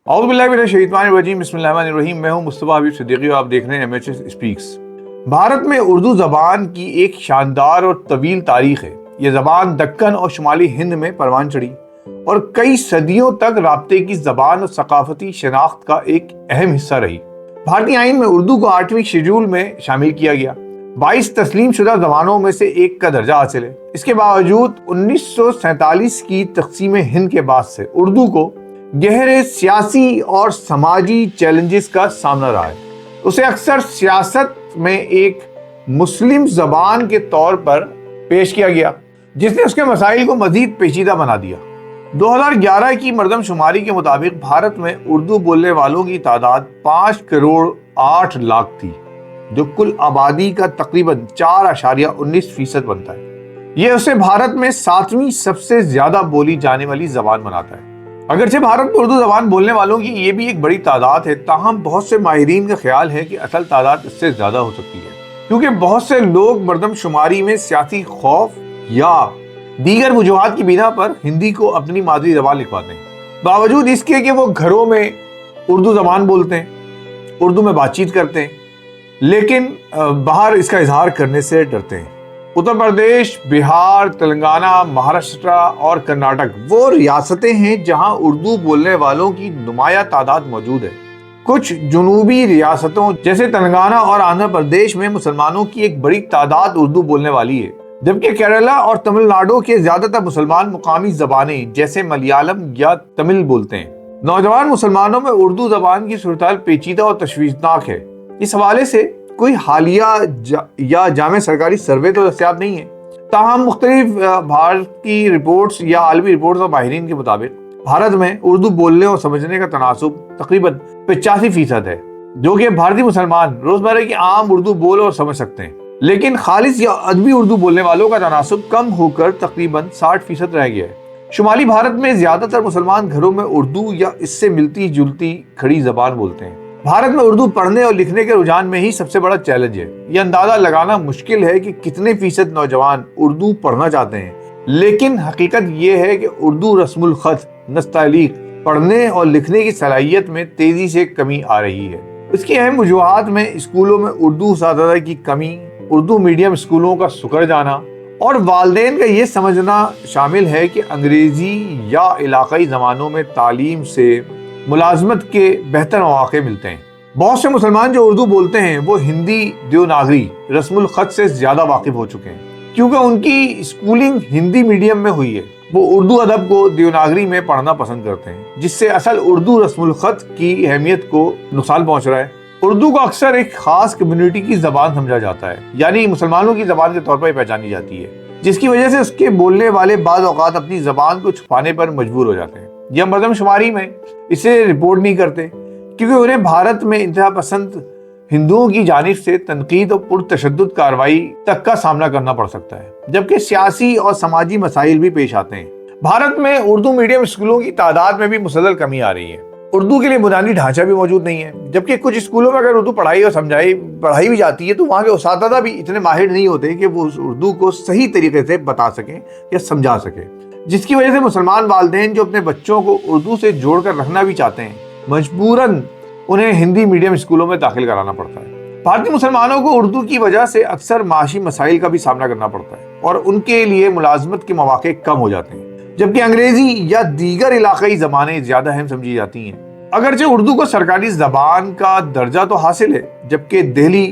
اعوذ باللہ من الشیطان الرجیم، بسم اللہ الرحمن الرحیم۔ میں ہوں مصطفیٰ حبیب صدیقی اور آپ دیکھ رہے ہیں MHS اسپیکس۔ بھارت میں اردو زبان کی ایک شاندار اور طویل تاریخ ہے۔ یہ زبان دکن اور شمالی ہند میں پروان چڑھی اور کئی صدیوں تک رابطے کی زبان اور ثقافتی شناخت کا ایک اہم حصہ رہی۔ بھارتی آئین میں اردو کو 8ویں شیڈول میں شامل کیا گیا۔ 22 تسلیم شدہ زبانوں میں سے ایک کا درجہ حاصل ہے۔ اس کے باوجود 1947 کی تقسیم ہند کے بعد سے اردو کو گہرے سیاسی اور سماجی چیلنجز کا سامنا رہا ہے۔ اسے اکثر سیاست میں ایک مسلم زبان کے طور پر پیش کیا گیا، جس نے اس کے مسائل کو مزید پیچیدہ بنا دیا۔ 2011 کی مردم شماری کے مطابق بھارت میں اردو بولنے والوں کی تعداد 5 کروڑ 8 لاکھ تھی، جو کل آبادی کا تقریباً 4.19% بنتا ہے۔ یہ اسے بھارت میں 7ویں سب سے زیادہ بولی جانے والی زبان بناتا ہے۔ اگرچہ بھارت میں اردو زبان بولنے والوں کی یہ بھی ایک بڑی تعداد ہے، تاہم بہت سے ماہرین کا خیال ہے کہ اصل تعداد اس سے زیادہ ہو سکتی ہے، کیونکہ بہت سے لوگ مردم شماری میں سیاسی خوف یا دیگر وجوہات کی بنا پر ہندی کو اپنی مادری زبان لکھواتے ہیں، باوجود اس کے کہ وہ گھروں میں اردو زبان بولتے ہیں، اردو میں بات چیت کرتے ہیں، لیکن باہر اس کا اظہار کرنے سے ڈرتے ہیں۔ اتر پردیش، بہار، تلنگانہ، مہاراشٹر اور کرناٹک وہ ریاستیں ہیں جہاں اردو بولنے والوں کی نمایاں تعداد موجود ہے۔ کچھ جنوبی ریاستوں جیسے تلنگانہ اور آندھرا پردیش میں مسلمانوں کی ایک بڑی تعداد اردو بولنے والی ہے، جبکہ کیرلا اور تمل ناڈو کے زیادہ تر مسلمان مقامی زبانیں جیسے ملیالم یا تمل بولتے ہیں۔ نوجوان مسلمانوں میں اردو زبان کی صورتحال پیچیدہ اور تشویشناک ہے۔ اس حوالے سے کوئی حالیہ یا جامع سرکاری سروے تو دستیاب نہیں ہے، تاہم مختلف بھارتی رپورٹس یا عالمی رپورٹس اور ماہرین کے مطابق بھارت میں اردو بولنے اور سمجھنے کا تناسب تقریباً 85% ہے، جو کہ بھارتی مسلمان روزمرہ کی عام اردو بول اور سمجھ سکتے ہیں، لیکن خالص یا ادبی اردو بولنے والوں کا تناسب کم ہو کر تقریباً 60% رہ گیا ہے۔ شمالی بھارت میں زیادہ تر مسلمان گھروں میں اردو یا اس سے ملتی جلتی کھڑی زبان بولتے ہیں۔ بھارت میں اردو پڑھنے اور لکھنے کے رجحان میں ہی سب سے بڑا چیلنج ہے۔ یہ اندازہ لگانا مشکل ہے کہ کتنے فیصد نوجوان اردو پڑھنا چاہتے ہیں، لیکن حقیقت یہ ہے کہ اردو رسم الخط نستعلیق پڑھنے اور لکھنے کی صلاحیت میں تیزی سے کمی آ رہی ہے۔ اس کی اہم وجوہات میں اسکولوں میں اردو اساتذہ کی کمی، اردو میڈیم اسکولوں کا سکڑ جانا اور والدین کا یہ سمجھنا شامل ہے کہ انگریزی یا علاقائی زبانوں میں تعلیم سے ملازمت کے بہتر مواقع ملتے ہیں۔ بہت سے مسلمان جو اردو بولتے ہیں وہ ہندی دیوناگری رسم الخط سے زیادہ واقف ہو چکے ہیں، کیونکہ ان کی اسکولنگ ہندی میڈیم میں ہوئی ہے۔ وہ اردو ادب کو دیوناگری میں پڑھنا پسند کرتے ہیں، جس سے اصل اردو رسم الخط کی اہمیت کو نقصان پہنچ رہا ہے۔ اردو کو اکثر ایک خاص کمیونٹی کی زبان سمجھا جاتا ہے، یعنی مسلمانوں کی زبان کے طور پر پہچانی جاتی ہے، جس کی وجہ سے اس کے بولنے والے بعض اوقات اپنی زبان کو چھپانے پر مجبور ہو جاتے ہیں یا مردم شماری میں اسے رپورٹ نہیں کرتے، کیونکہ انہیں بھارت میں انتہا پسند ہندوؤں کی جانب سے تنقید اور پرتشدد کارروائی تک کا سامنا کرنا پڑ سکتا ہے، جبکہ سیاسی اور سماجی مسائل بھی پیش آتے ہیں۔ بھارت میں اردو میڈیم اسکولوں کی تعداد میں بھی مسلسل کمی آ رہی ہے۔ اردو کے لیے بنیادی ڈھانچہ بھی موجود نہیں ہے، جبکہ کچھ اسکولوں میں اگر اردو پڑھائی بھی جاتی ہے تو وہاں کے اساتذہ بھی اتنے ماہر نہیں ہوتے کہ وہ اردو کو صحیح طریقے سے بتا سکیں یا سمجھا سکیں، جس کی وجہ سے مسلمان والدین جو اپنے بچوں کو اردو سے جوڑ کر رکھنا بھی چاہتے ہیں، مجبوراً انہیں ہندی میڈیم اسکولوں میں داخل کرانا پڑتا ہے۔ بھارتی مسلمانوں کو اردو کی وجہ سے اکثر معاشی مسائل کا بھی سامنا کرنا پڑتا ہے اور ان کے لیے ملازمت کے مواقع کم ہو جاتے ہیں، جبکہ انگریزی یا دیگر علاقائی زبانیں زیادہ اہم سمجھی جاتی ہیں۔ اگرچہ اردو کو سرکاری زبان کا درجہ تو حاصل ہے، جبکہ دہلی،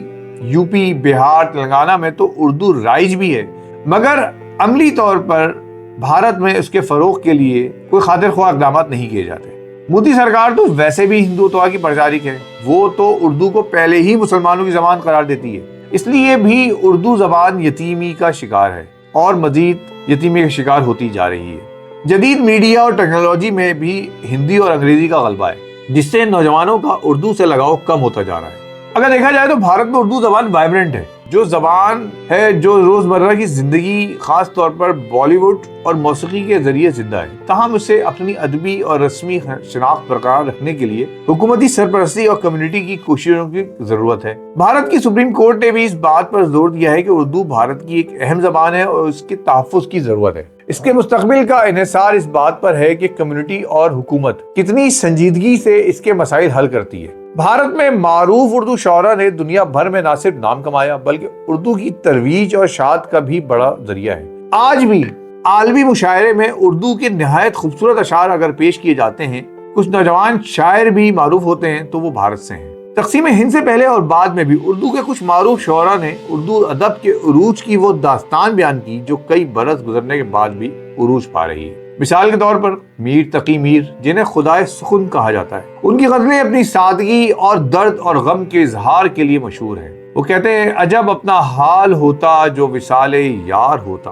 یوپی، بہار، تلنگانہ میں تو اردو رائج بھی ہے، مگر عملی طور پر بھارت میں اس کے فروغ کے لیے کوئی خاطر خواہ اقدامات نہیں کیے جاتے۔ مودی سرکار تو ویسے بھی ہندوتوا کی پرچارک ہے، وہ تو اردو کو پہلے ہی مسلمانوں کی زبان قرار دیتی ہے، اس لیے بھی اردو زبان یتیمی کا شکار ہے اور مزید یتیمی کا شکار ہوتی جا رہی ہے۔ جدید میڈیا اور ٹیکنالوجی میں بھی ہندی اور انگریزی کا غلبہ ہے، جس سے نوجوانوں کا اردو سے لگاؤ کم ہوتا جا رہا ہے۔ اگر دیکھا جائے تو بھارت میں اردو زبان وائبرنٹ ہے، جو زبان ہے جو روزمرہ کی زندگی خاص طور پر بالی ووڈ اور موسیقی کے ذریعے زندہ ہے، تاہم اسے اپنی ادبی اور رسمی شناخت برقرار رکھنے کے لیے حکومتی سرپرستی اور کمیونٹی کی کوششوں کی ضرورت ہے۔ بھارت کی سپریم کورٹ نے بھی اس بات پر زور دیا ہے کہ اردو بھارت کی ایک اہم زبان ہے اور اس کے تحفظ کی ضرورت ہے۔ اس کے مستقبل کا انحصار اس بات پر ہے کہ کمیونٹی اور حکومت کتنی سنجیدگی سے اس کے مسائل حل کرتی ہے۔ بھارت میں معروف اردو شعراء نے دنیا بھر میں نہ صرف نام کمایا بلکہ اردو کی ترویج اور اشاعت کا بھی بڑا ذریعہ ہے۔ آج بھی عالمی مشاعرے میں اردو کے نہایت خوبصورت اشعار اگر پیش کیے جاتے ہیں، کچھ نوجوان شاعر بھی معروف ہوتے ہیں تو وہ بھارت سے ہیں۔ تقسیم ہند سے پہلے اور بعد میں بھی اردو کے کچھ معروف شعراء نے اردو ادب کے عروج کی وہ داستان بیان کی جو کئی برس گزرنے کے بعد بھی عروج پا رہی ہے۔ مثال کے طور پر میر تقی میر، جنہیں خدائے سخن کہا جاتا ہے، ان کی غزلیں اپنی سادگی اور درد اور غم کے اظہار کے لیے مشہور ہیں۔ وہ کہتے ہیں، عجب اپنا حال ہوتا جو وصال یار ہوتا،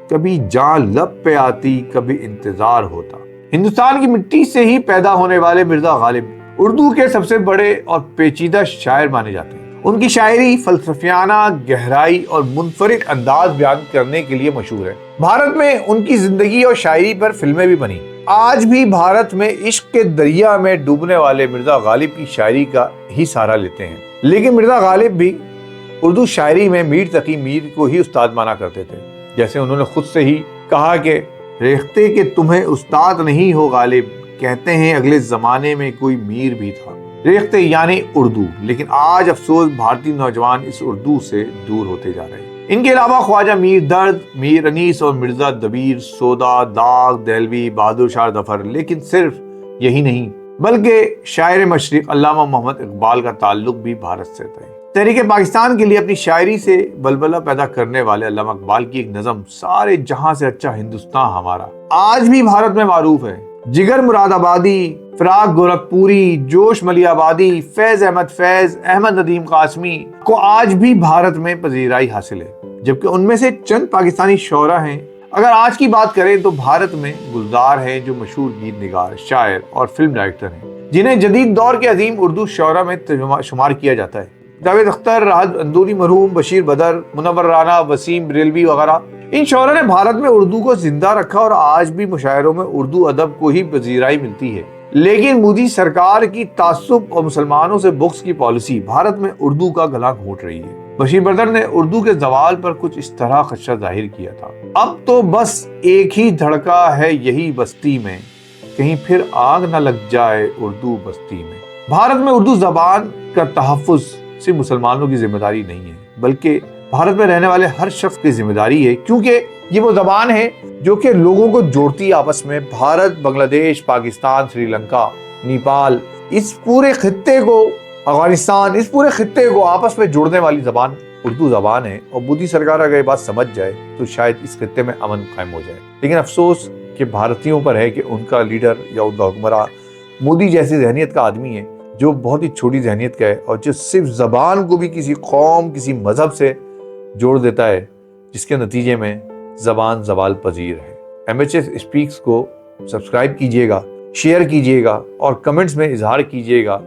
کبھی جان لب پہ آتی کبھی انتظار ہوتا۔ ہندوستان کی مٹی سے ہی پیدا ہونے والے مرزا غالب اردو کے سب سے بڑے اور پیچیدہ شاعر مانے جاتے ہیں۔ ان کی شاعری فلسفیانہ گہرائی اور منفرد انداز بیان کرنے کے لیے مشہور ہے۔ بھارت میں ان کی زندگی اور شاعری پر فلمیں بھی بنی۔ آج بھی بھارت میں عشق کے دریا میں ڈوبنے والے مرزا غالب کی شاعری کا ہی سہارا لیتے ہیں، لیکن مرزا غالب بھی اردو شاعری میں میر تقی میر کو ہی استاد مانا کرتے تھے۔ جیسے انہوں نے خود سے ہی کہا کہ ریختہ کہ تمہیں استاد نہیں ہو غالب، کہتے ہیں اگلے زمانے میں کوئی میر بھی تھا۔ ریختہ یعنی اردو، لیکن آج افسوس بھارتی نوجوان اس اردو سے دور ہوتے جا رہے ہیں۔ ان کے علاوہ خواجہ میر درد، میر انیس اور مرزا دبیر، سودا، داغ، دہلوی، بہادر شاہ ظفر، لیکن صرف یہی نہیں بلکہ شاعر مشرق علامہ محمد اقبال کا تعلق بھی بھارت سے تھا۔ تحریک پاکستان کے لیے اپنی شاعری سے بلبلہ پیدا کرنے والے علامہ اقبال کی ایک نظم سارے جہاں سے اچھا ہندوستان ہمارا آج بھی بھارت میں معروف ہے۔ جگر مراد آبادی، فراق گورکھپوری، جوش ملی آبادی، فیض احمد فیض، احمد ندیم قاسمی کو آج بھی بھارت میں پذیرائی حاصل ہے، جبکہ ان میں سے چند پاکستانی شعراء ہیں۔ اگر آج کی بات کریں تو بھارت میں گلزار ہیں جو مشہور گیت نگار، شاعر اور فلم ڈائریکٹر ہیں، جنہیں جدید دور کے عظیم اردو شعراء میں شمار کیا جاتا ہے۔ جاوید اختر، راحت اندوری مرحوم، بشیر بدر، منور رانا، وسیم بریلوی وغیرہ، ان شعراء نے بھارت میں اردو کو زندہ رکھا اور آج بھی مشاعروں میں اردو ادب کو ہی پذیرائی ملتی ہے۔ لیکن مودی سرکار کی تعصب اور مسلمانوں سے بغض کی پالیسی بھارت میں اردو کا گلا گھونٹ رہی ہے۔ بشیر بدر نے اردو کے زوال پر کچھ اس طرح خدشہ ظاہر کیا تھا، اب تو بس ایک ہی دھڑکا ہے یہی بستی میں، کہیں پھر آگ نہ لگ جائے اردو بستی میں۔ بھارت میں اردو زبان کا تحفظ صرف مسلمانوں کی ذمہ داری نہیں ہے بلکہ بھارت میں رہنے والے ہر شخص کی ذمہ داری ہے، کیونکہ یہ وہ زبان ہے جو کہ لوگوں کو جوڑتی ہے آپس میں۔ بھارت، بنگلہ دیش، پاکستان، سری لنکا، نیپال، اس پورے خطے کو، افغانستان، اس پورے خطے کو آپس میں جوڑنے والی زبان اردو زبان ہے، اور مودی سرکار اگر یہ بات سمجھ جائے تو شاید اس خطے میں امن قائم ہو جائے۔ لیکن افسوس کہ بھارتیوں پر ہے کہ ان کا لیڈر یا ان کا حکمراں مودی جیسی ذہنیت کا آدمی ہے، جو بہت ہی چھوٹی ذہنیت کا ہے اور جو صرف زبان کو بھی کسی قوم، کسی مذہب سے جوڑ دیتا ہے، جس کے نتیجے میں زبان زوال پذیر ہے۔ MHS اسپیکس کو سبسکرائب کیجئے گا، شیئر کیجئے گا اور کمنٹس میں اظہار کیجئے گا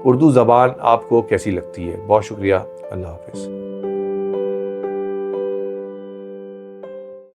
اردو زبان آپ کو کیسی لگتی ہے۔ بہت شکریہ، اللہ حافظ۔